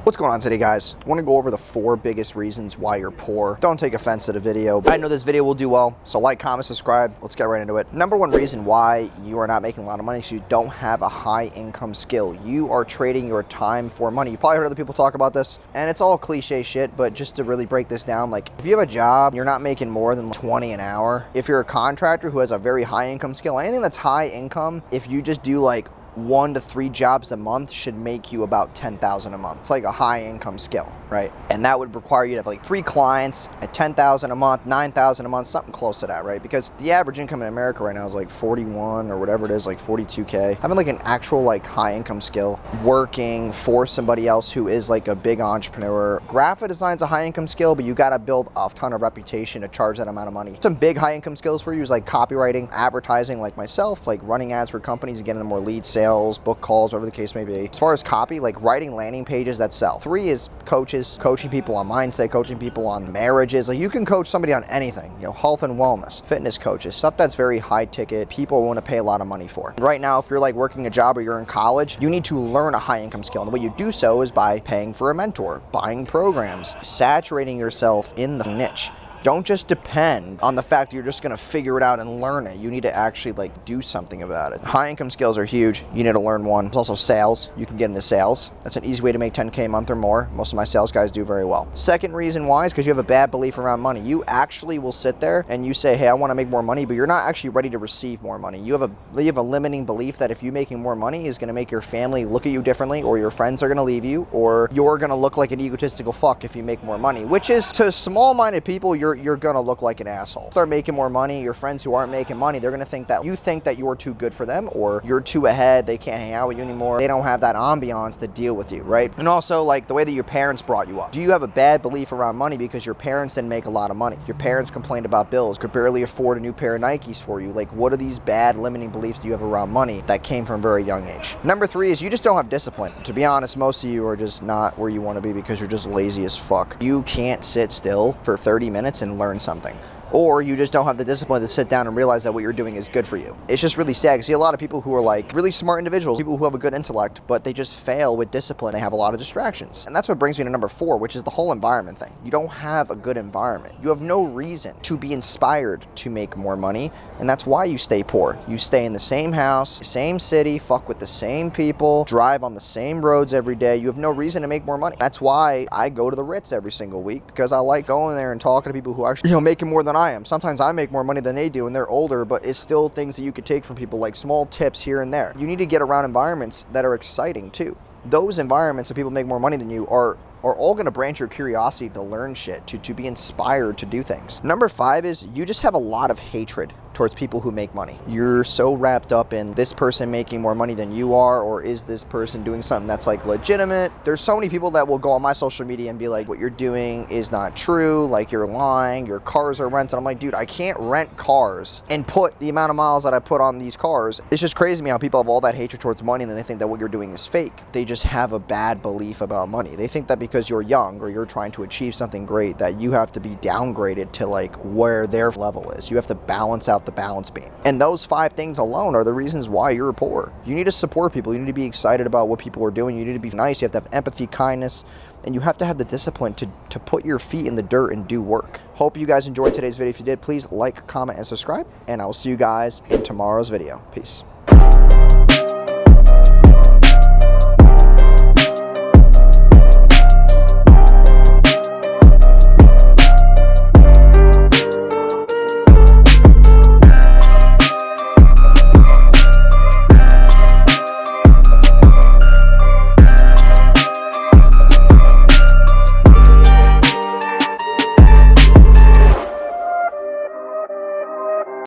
What's going on today, guys? I want to go over the 4 biggest reasons why you're poor. Don't take offense to the video. I know this video will do well, so like, comment, subscribe. Let's get right into it. Number 1 reason why you are not making a lot of money is you don't have a high income skill. You are trading your time for money. You probably heard other people talk about this, and it's all cliche shit, but just to really break this down, like, if you have a job, you're not making more than 20 an hour. If you're a contractor who has a very high income skill, anything that's high income, if you just do like 1 to 3 jobs a month should make you about $10,000 a month. It's like a high income skill, right? And that would require you to have like 3 clients at $10,000 a month, $9,000 a month, something close to that, right? Because the average income in America right now is like 41 or whatever it is, like 42K. Having like an actual like high income skill, working for somebody else who is like a big entrepreneur. Graphic design's a high income skill, but you gotta build a ton of reputation to charge that amount of money. Some big high income skills for you is like copywriting, advertising like myself, like running ads for companies and getting them more lead sales, book calls, whatever the case may be. As far as copy, like writing landing pages that sell. 3 is coaches, coaching people on mindset, coaching people on marriages. Like you can coach somebody on anything, you know, health and wellness, fitness coaches, stuff that's very high ticket, people want to pay a lot of money for. Right now, if you're like working a job or you're in college, you need to learn a high income skill. And the way you do so is by paying for a mentor, buying programs, saturating yourself in the niche. Don't just depend on the fact that you're just gonna figure it out and learn it. You need to actually like do something about it. High income skills are huge. You need to learn one. There's also sales. You can get into sales. That's an easy way to make 10K a month or more. Most of my sales guys do very well. Second reason why is because you have a bad belief around money. You actually will sit there and you say, hey, I wanna make more money, but you're not actually ready to receive more money. You have a limiting belief that if you making more money is gonna make your family look at you differently, or your friends are gonna leave you, or you're gonna look like an egotistical fuck if you make more money, which is to small-minded people, you're gonna look like an asshole. Start making more money, your friends who aren't making money, they're gonna think that you're too good for them, or you're too ahead, they can't hang out with you anymore, they don't have that ambiance to deal with you, right? And also like the way that your parents brought you up. Do you have a bad belief around money because your parents didn't make a lot of money? Your parents complained about bills, could barely afford a new pair of Nikes for you. Like, what are these bad limiting beliefs that you have around money that came from a very young age? Number 3 is you just don't have discipline. To be honest, most of you are just not where you want to be because you're just lazy as fuck. You can't sit still for 30 minutes and learn something. Or you just don't have the discipline to sit down and realize that what you're doing is good for you. It's just really sad. I see a lot of people who are like really smart individuals, people who have a good intellect, but they just fail with discipline. They have a lot of distractions. And that's what brings me to number 4, which is the whole environment thing. You don't have a good environment. You have no reason to be inspired to make more money, and that's why you stay poor. You stay in the same house, same city, fuck with the same people, drive on the same roads every day. You have no reason to make more money. That's why I go to the Ritz every single week, because I like going there and talking to people who actually, making more than I am. Sometimes I make more money than they do and they're older, but it's still things that you could take from people, like small tips here and there. You need to get around environments that are exciting too. Those environments that people make more money than you are all going to branch your curiosity to learn shit, to be inspired to do things. Number 5 is you just have a lot of hatred towards people who make money. You're so wrapped up in this person making more money than you are, or is this person doing something that's like legitimate? There's so many people that will go on my social media and be like, what you're doing is not true, like you're lying, your cars are rented. I'm like, dude, I can't rent cars and put the amount of miles that I put on these cars. It's just crazy to me how people have all that hatred towards money and then they think that what you're doing is fake. They just have a bad belief about money. They think that because you're young or you're trying to achieve something great that you have to be downgraded to like where their level is. You have to balance out the balance beam. And those 5 things alone are the reasons why you're poor. You need to support people. You need to be excited about what people are doing. You need to be nice. You have to have empathy, kindness, and you have to have the discipline to put your feet in the dirt and do work. Hope you guys enjoyed today's video. If you did, please like, comment, and subscribe, and I'll see you guys in tomorrow's video. Peace.